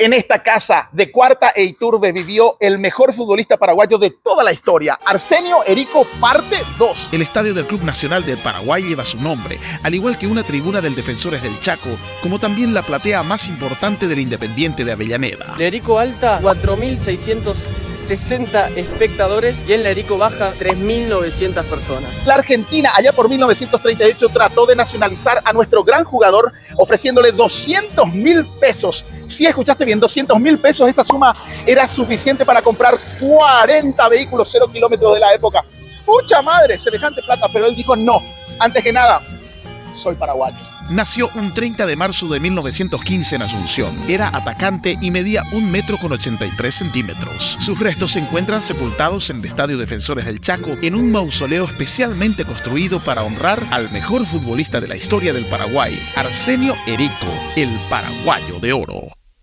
En esta casa de Cuarta e Iturbe vivió el mejor futbolista paraguayo de toda la historia, Arsenio Erico, parte 2. El estadio del Club Nacional del Paraguay lleva su nombre, al igual que una tribuna del Defensores del Chaco, como también la platea más importante del Independiente de Avellaneda. La Erico Alta, 4.660 espectadores, y en la Erico Baja, 3.900 personas. La Argentina, allá por 1938, trató de nacionalizar a nuestro gran jugador, ofreciéndole 200.000 pesos. Si escuchaste bien, 200.000 pesos, esa suma era suficiente para comprar 40 vehículos 0 kilómetros de la época. ¡Pucha madre! Semejante plata, pero él dijo no. Antes que nada, soy paraguayo. Nació un 30 de marzo de 1915 en Asunción. Era atacante y medía 1,83 metros. Sus restos se encuentran sepultados en el Estadio Defensores del Chaco, en un mausoleo especialmente construido para honrar al mejor futbolista de la historia del Paraguay, Arsenio Erico, el paraguayo de oro.